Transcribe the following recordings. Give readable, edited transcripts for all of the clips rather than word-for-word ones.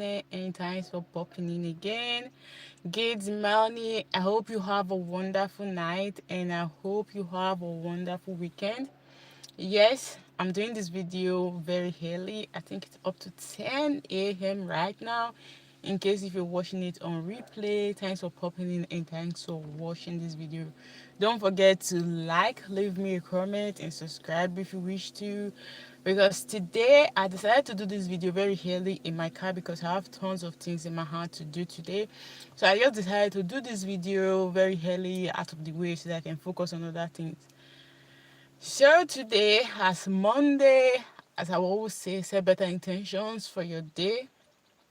and thanks for popping in again. Good morning. I hope you have a wonderful night and I hope you have a wonderful weekend. Yes, I'm doing this video very early. I think it's up to 10 a.m. right now. In case if you're watching it on replay, thanks for popping in and thanks for watching this video. Don't forget to like, leave me a comment and subscribe if you wish to. Because today I decided to do this video very early in my car because I have tons of things in my hand to do today. So I just decided to do this video very early out of the way so that I can focus on other things. So today, as Monday, as I always say, set better intentions for your day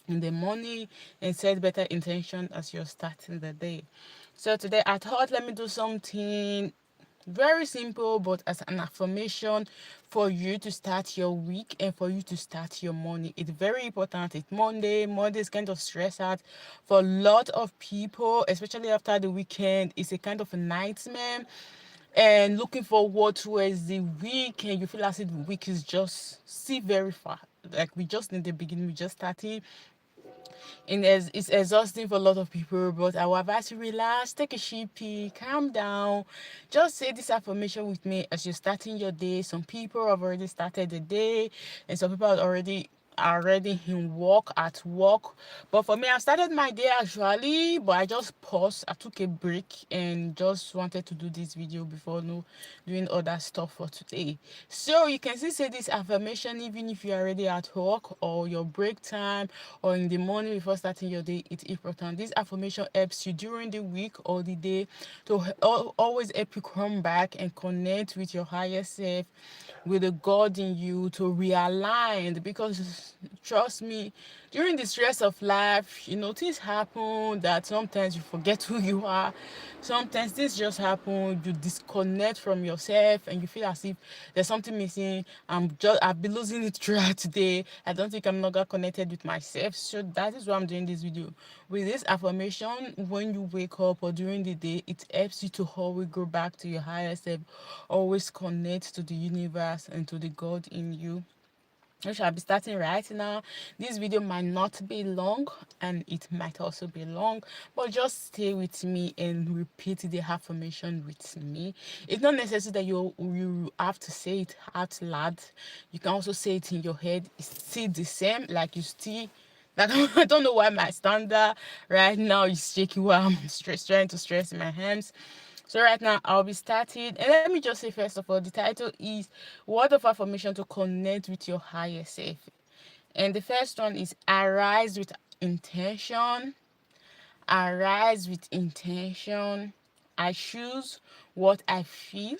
in the morning and set better intention as you're starting the day. So today I thought let me do something very simple but as an affirmation for you to start your week and for you to start your morning. It's very important. It's Monday. Monday is kind of stress out for a lot of people, especially after the weekend. It's a kind of a nightmare and looking forward towards the week, and you feel as if the week is just see very far, like we just in the beginning, we just starting, and it's exhausting for a lot of people. But I will advise you relax, take a shippy, calm down, just say this affirmation with me as you're starting your day. Some people have already started the day and some people are already in work at work, but for me I started my day actually, but I just paused, I took a break and just wanted to do this video before no doing other stuff for today. So you can still say this affirmation even if you're already at work or your break time or in the morning before starting your day. It's important. This affirmation helps you during the week or the day to always help you come back and connect with your higher self, with the God in you, to realign. Because trust me, during the stress of life, things happen that sometimes you forget who you are. Sometimes things just happen, you disconnect from yourself and you feel as if there's something missing. I've been losing it throughout today. I don't think I'm not got connected with myself. So that is why I'm doing this video. With this affirmation, when you wake up or during the day, it helps you to always go back to your higher self, always connect to the universe and to the God in you. I shall be starting right now. This video might not be long and it might also be long, but just stay with me and repeat the affirmation with me. It's not necessary that you have to say it out loud. You can also say it in your head. It's still the same, like you still, like, I don't know why my standard right now is shaking while I'm trying to stress my hands. So right now I'll be starting, and let me just say first of all, the title is Word of Affirmation to Connect with Your Higher Self. And the first one is arise with intention. Arise with intention. I choose what I feel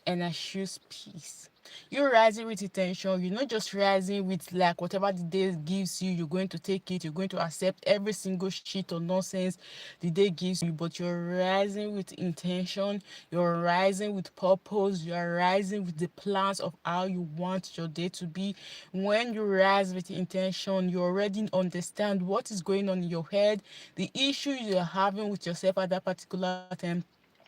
and I choose peace. You're rising with intention. You're not just rising with like whatever the day gives you, you're going to take it, you're going to accept every single shit or nonsense the day gives you, but you're rising with intention, you're rising with purpose, you're rising with the plans of how you want your day to be. When you rise with intention, you already understand what is going on in your head, the issues you're having with yourself at that particular time,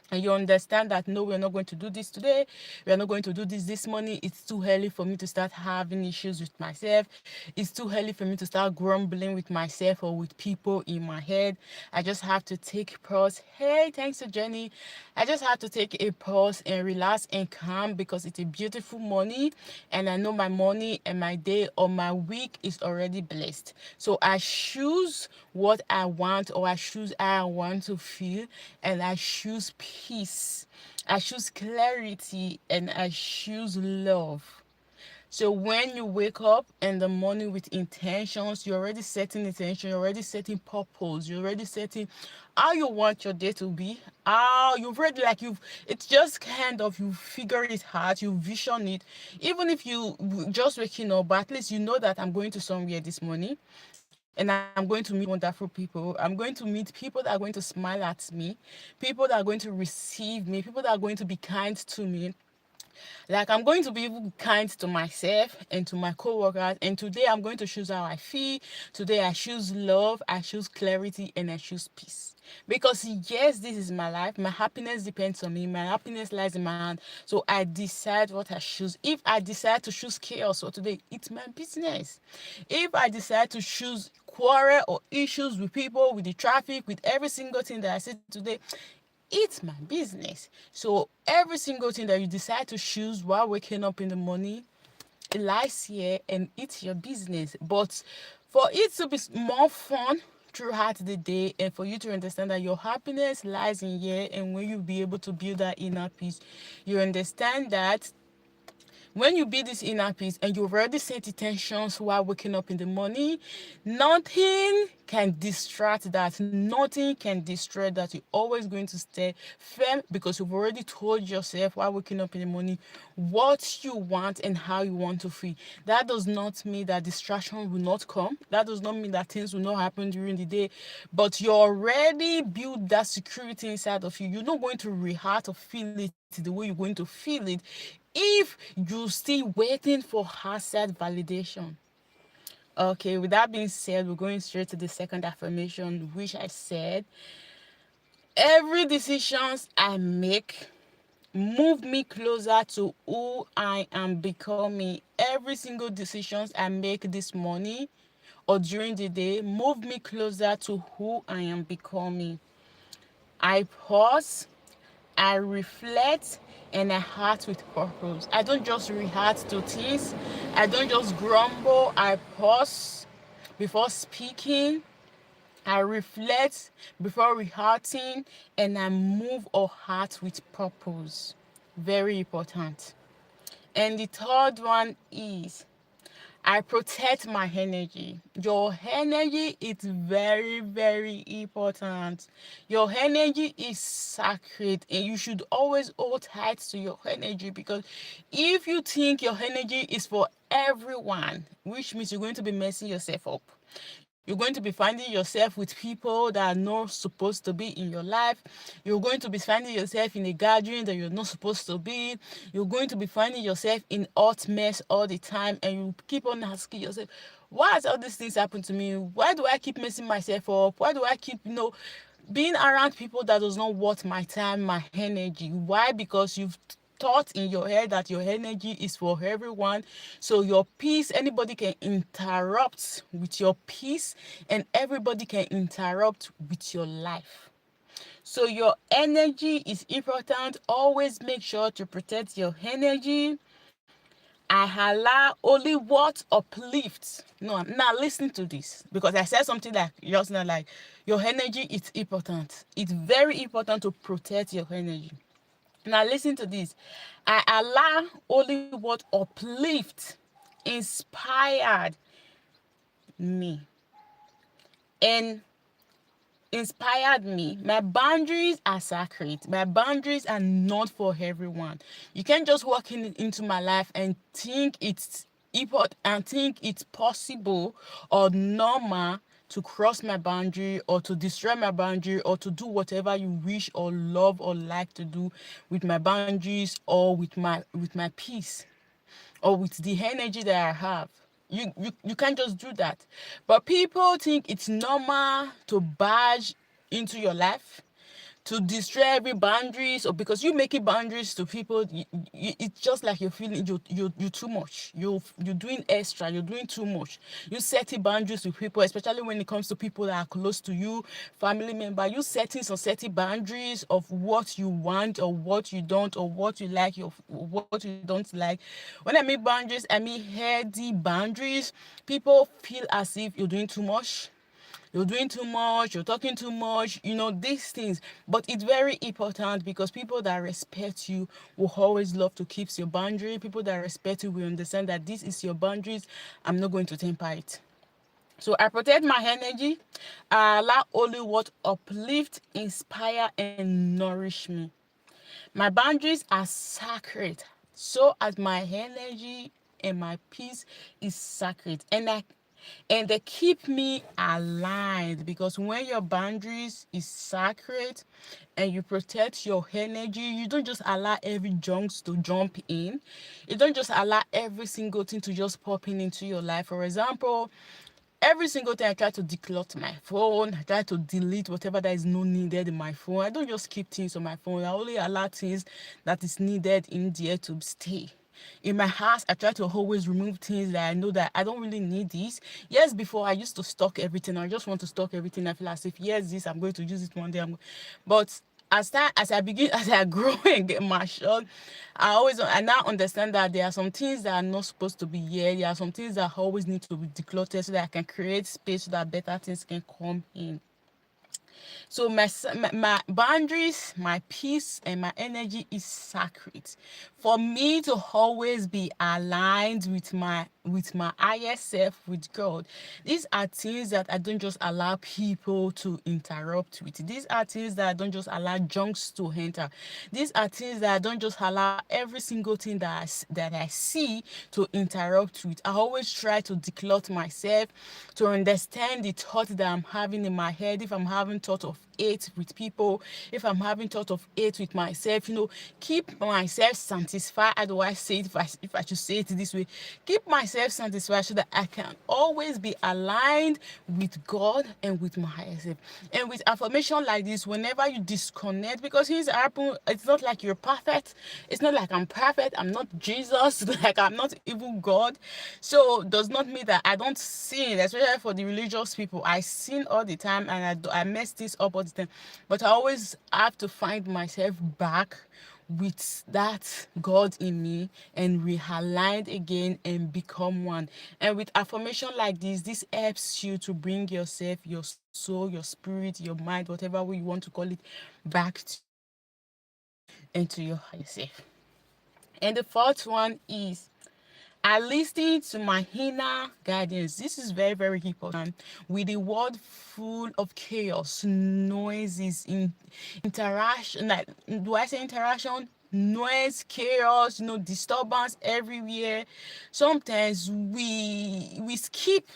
and you understand that no, we're not going to do this today, we're not going to do this morning. It's too early for me to start having issues with myself. It's too early for me to start grumbling with myself or with people in my head. I just have to take pause. Hey, thanks to Jenny. I just have to take a pause and relax and calm because it's a beautiful morning, and I know my morning and my day or my week is already blessed. So I choose what I want, or I choose how I want to feel, and I choose peace. I choose clarity and I choose love. So when you wake up in the morning with intentions, you're already setting intention, you're already setting purpose, you're already setting how you want your day to be. How you've already like you've it's just kind of you figure it out, you vision it. Even if you just waking up, but at least you know that I'm going to somewhere this morning and I'm going to meet wonderful people. I'm going to meet people that are going to smile at me, people that are going to receive me, people that are going to be kind to me. Like I'm going to be kind to myself and to my co-workers. And today I'm going to choose how I feel. Today I choose love, I choose clarity, and I choose peace. Because yes, this is my life. My happiness depends on me. My happiness lies in my hand. So I decide what I choose. If I decide to choose chaos for today, it's my business. If I decide to choose quarrel or issues with people, with the traffic, with every single thing that I say today, it's my business. So every single thing that you decide to choose while waking up in the morning, it lies here and it's your business. But for it to be more fun throughout the day, and for you to understand that your happiness lies in here, and when you be able to build that inner peace, you understand that when you build this inner peace and you've already set intentions while waking up in the morning, nothing can distract that. Nothing can destroy that. You're always going to stay firm because you've already told yourself while waking up in the morning what you want and how you want to feel. That does not mean that distraction will not come. That does not mean that things will not happen during the day. But you already built that security inside of you. You're not going to react or feel it the way you're going to feel it if you're still waiting for outside validation. Okay, with that being said, we're going straight to the second affirmation, which I said, every decisions I make move me closer to who I am becoming. Every single decisions I make this morning or during the day move me closer to who I am becoming. I pause, I reflect, and I act with purpose. I don't just react to things. I don't just grumble. I pause before speaking. I reflect before reacting, and I move or act with purpose. Very important. And the third one is I protect my energy. Your energy is very, very important. Your energy is sacred, and you should always hold tight to your energy, because if you think your energy is for everyone, which means you're going to be messing yourself up. You're going to be finding yourself with people that are not supposed to be in your life. You're going to be finding yourself in a gathering that you're not supposed to be. You're going to be finding yourself in hot mess all the time, and you keep on asking yourself, why has all these things happened to me? Why do I keep messing myself up? Why do I keep, being around people that does not worth my time, my energy? Why? Because you've thought in your head that your energy is for everyone. So your peace, anybody can interrupt with your peace, and everybody can interrupt with your life. So your energy is important. Always make sure to protect your energy. I allow only what uplifts. No, now listen to this, because I said something like just now, like your energy is important. It's very important to protect your energy. Now listen to this. I allow only what uplift, inspired me, and inspired me. My boundaries are sacred. My boundaries are not for everyone. You can't just walk into my life and think it's important and think it's possible or normal to cross my boundary or to destroy my boundary or to do whatever you wish or love or like to do with my boundaries or with my peace or with the energy that I have. You can't just do that. But people think it's normal to barge into your life, to destroy every boundaries, or because you making boundaries to people, it's just like you're feeling you too much. You're doing extra. You're doing too much. You setting boundaries with people, especially when it comes to people that are close to you, family member. You setting boundaries of what you want or what you don't, or what you like, or what you don't like. When I mean boundaries, I mean healthy boundaries. People feel as if you're doing too much, you're talking too much, these things. But it's very important, because people that respect you will always love to keep your boundary. People that respect you will understand that this is your boundaries. I'm not going to temper it. So I protect my energy. I allow only what uplift, inspire, and nourish me. My boundaries are sacred, so as my energy and my peace is sacred, and they keep me aligned, because when your boundaries is sacred and you protect your energy, you don't just allow every junk to jump in. You don't just allow every single thing to just pop into your life. For example, every single time I try to declutter my phone, I try to delete whatever that is not needed in my phone. I don't just keep things on my phone. I only allow things that is needed in there to stay. In my house, I try to always remove things that I know that I don't really need this. Yes, before I used to stock everything. I just want to stock everything. I feel as if yes, this I'm going to use it one day. But as I begin as I grow and get matured, I now understand that there are some things that are not supposed to be here. There are some things that always need to be decluttered so that I can create space so that better things can come in. So my boundaries, my peace, and my energy is sacred. For me to always be aligned with my higher self, with God. These are things that I don't just allow people to interrupt with. These are things that I don't just allow junks to enter. These are things that I don't just allow every single thing that I see to interrupt with. I always try to declutter myself, to understand the thought that I'm having in my head. If I'm having thought of hate with people, if I'm having thought of hate with myself, keep myself satisfied. How do I say it, if I should say it this way? Keep myself satisfied so that I can always be aligned with God and with my higher self. And with affirmation like this, whenever you disconnect, because here's happen, it's not like you're perfect. It's not like I'm perfect. I'm not Jesus. Like I'm not even God. So does not mean that I don't sin, especially for the religious people. I sin all the time, and I mess this up all the time. But I always have to find myself back with that God in me and realigned again and become one. And with affirmation like this helps you to bring yourself, your soul, your spirit, your mind, whatever way you want to call it, back to God and to your higher self. And the fourth one is I listen to my inner guidance. This is very, very important. With the world full of chaos, noises, interaction, like, do I say interaction? Noise, chaos, disturbance everywhere. Sometimes we skip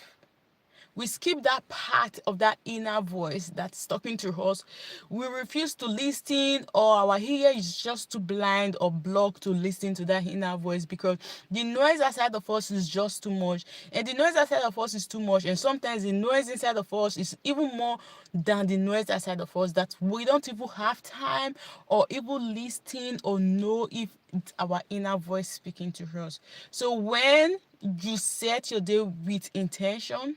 that part of that inner voice that's talking to us. We refuse to listen, or our ear is just too blind or blocked to listen to that inner voice because the noise outside of us is just too much. And the noise outside of us is too much. And sometimes the noise inside of us is even more than the noise outside of us, that we don't even have time or even listen or know if it's our inner voice speaking to us. So when you set your day with intention,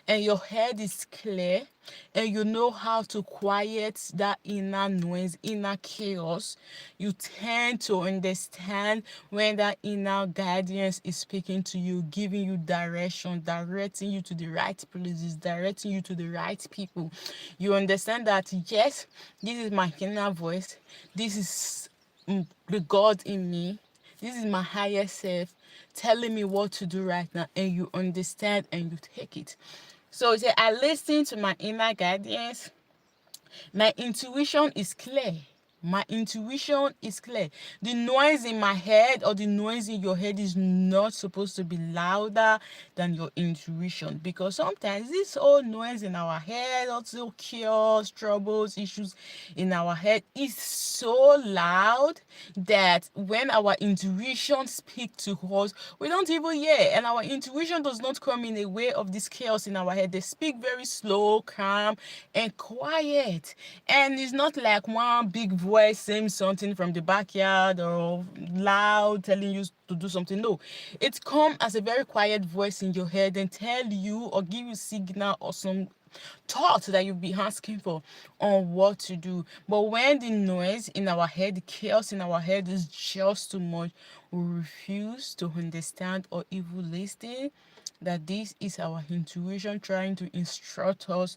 and your head is clear, and you know how to quiet that inner noise, inner chaos, you tend to understand when that inner guidance is speaking to you, giving you direction, directing you to the right places, directing you to the right people. You understand that yes, this is my inner voice, this is the God in me, this is my higher self telling me what to do right now, and you understand and you take it. So say I listen to my inner guidance. My intuition is clear. My intuition is clear. The noise in my head or the noise in your head is not supposed to be louder than your intuition, because sometimes this whole noise in our head, also chaos, troubles, issues in our head is so loud that when our intuition speaks to us, we don't even hear. And our intuition does not come in a way of this chaos in our head. They speak very slow, calm, and quiet. And it's not like one big voice saying something from the backyard or loud telling you to do something. No, it comes as a very quiet voice in your head and tell you or give you signal or some thought that you'll be asking for on what to do. But when the noise in our head, the chaos in our head is just too much, we refuse to understand or even listen that this is our intuition trying to instruct us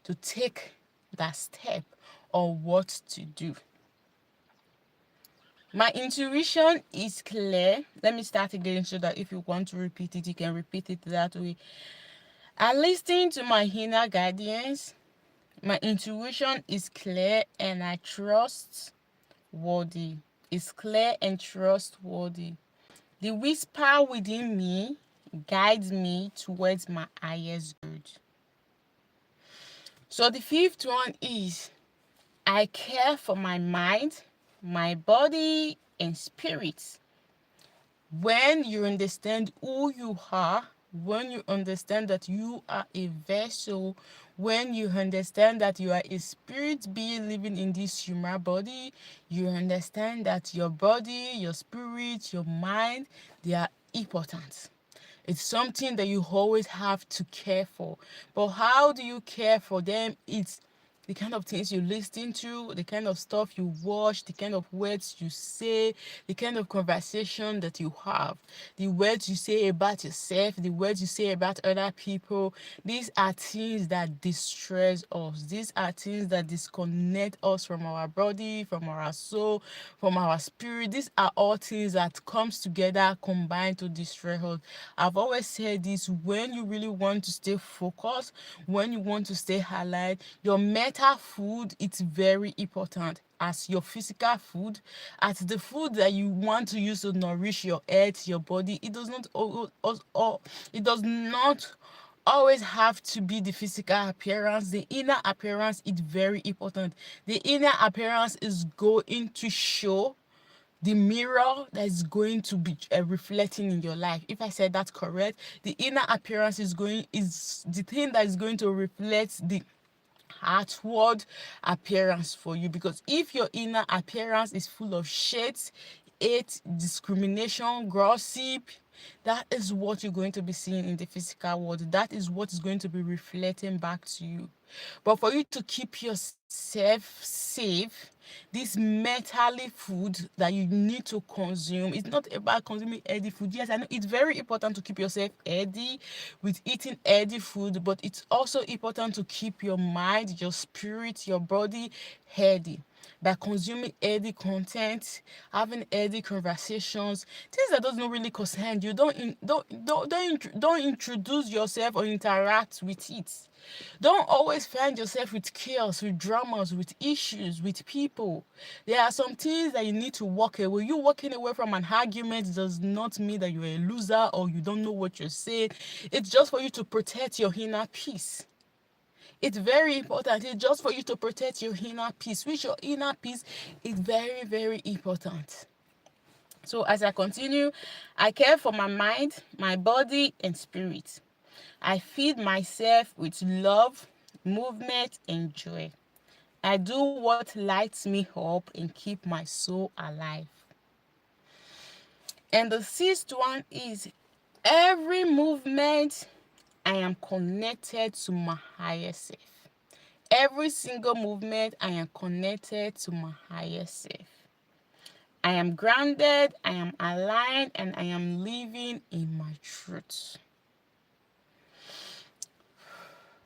to take that step or what to do. My intuition is clear. Let me start again so that if you want to repeat it, you can repeat it that way. I listen to my inner guidance. My intuition is clear and I trust worthy. It's clear and trustworthy. The whisper within me guides me towards my highest good. So the fifth one is I care for my mind, my body, and spirit. When you understand who you are, when you understand that you are a vessel, when you understand that you are a spirit being living in this human body, you understand that your body, your spirit, your mind, they are important. It's something that you always have to care for. But how do you care for them? It's the kind of things you listen to, the kind of stuff you watch, the kind of words you say, the kind of conversation that you have, the words you say about yourself, the words you say about other people. These are things that distress us. These are things that disconnect us from our body, from our soul, from our spirit. These are all things that comes together, combined to destroy us. I've always said this: when you really want to stay focused, when you want to stay alive, your mental food, it's very important as your physical food, as the food that you want to use to nourish your health, your body. It does not it does not always have to be the physical appearance. The inner appearance is very important. The inner appearance is going to show the mirror that is going to be reflecting in your life. If I said that correct, the inner appearance is the thing that is going to reflect the outward appearance for you. Because if your inner appearance is full of shades, hate, discrimination, gossip, that is what you're going to be seeing in the physical world. That is what is going to be reflecting back to you. But for you to keep yourself safe, this mentally food that you need to consume, it's not about consuming healthy food. Yes, I know it's very important to keep yourself healthy with eating healthy food, but it's also important to keep your mind, your spirit, your body healthy by consuming healthy content, having healthy conversations, things that doesn't really concern you. Don't introduce yourself or interact with it. Don't always find yourself with chaos, with dramas, with issues, with people. There are some things that you need to walk away. You walking away from an argument does not mean that you're a loser or you don't know what you're saying. It's just for you to protect your inner peace. It's very important. It's just for you to protect your inner peace, which your inner peace is very, very important. So as I continue, I care for my mind, my body, and spirit. I feed myself with love, movement, and joy. I do what lights me up and keep my soul alive. And the sixth one is every movement I am connected to my higher self. Every single movement I am connected to my higher self. I am grounded, I am aligned, and I am living in my truth.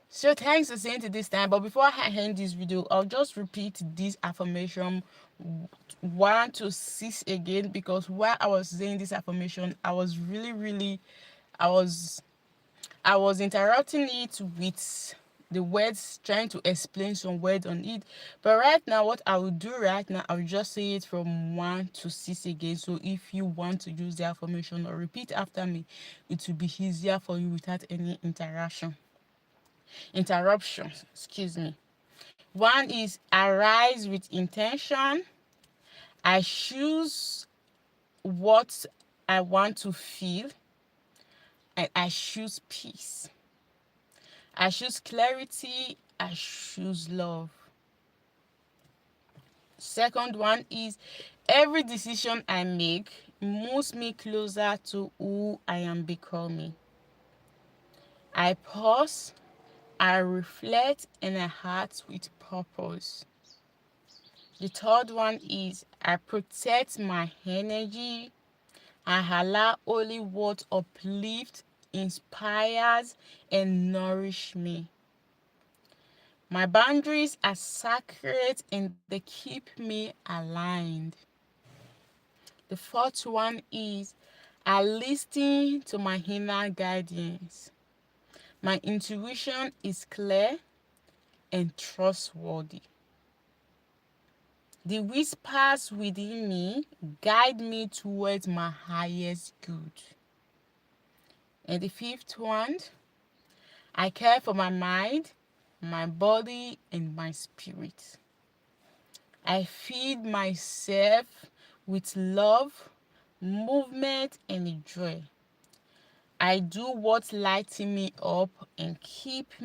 So thanks for staying to this time. But before I end this video, I'll just repeat this affirmation 1 to 6 again, because while I was saying this affirmation, I was really I was I was interrupting it with the words, trying to explain some words on it. But right now, what I will do right now, I will just say it from 1 to 6 again. So if you want to use the affirmation or repeat after me, it will be easier for you without any interruptions. Excuse me. One is arise with intention. I choose what I want to feel, and I choose peace. I choose clarity. I choose love. Second one is every decision I make moves me closer to who I am becoming. I pause, I reflect, and I act with purpose. The third one is I protect my energy. I allow only what uplifts, inspires, and nourish me. My boundaries are sacred and they keep me aligned. The fourth one is I listen to my inner guidance. My intuition is clear and trustworthy. The whispers within me guide me towards my highest good. And the fifth one, I care for my mind, my body, and my spirit. I feed myself with love, movement, and joy. I do what lighting me up and keeps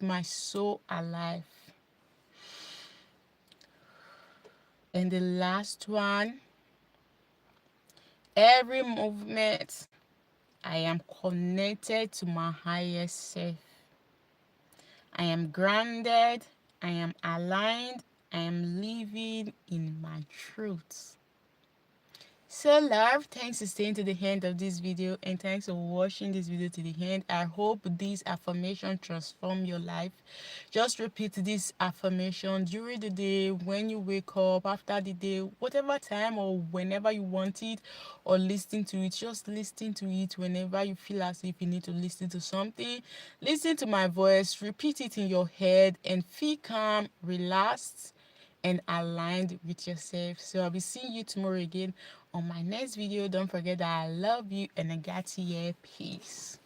my soul alive. And the last one, every movement I am connected to my higher self. I am grounded, I am aligned, I am living in my truth. So love, thanks for staying to the end of this video and thanks for watching this video to the end. I hope this affirmation transform your life. Just repeat this affirmation during the day, when you wake up, after the day, whatever time or whenever you want it, or listen to it. Just listen to it whenever you feel as if you need to listen to something. Listen to my voice, repeat it in your head and feel calm, relaxed and aligned with yourself. So I'll be seeing you tomorrow again on my next video. Don't forget that I love you and I got you here. Peace.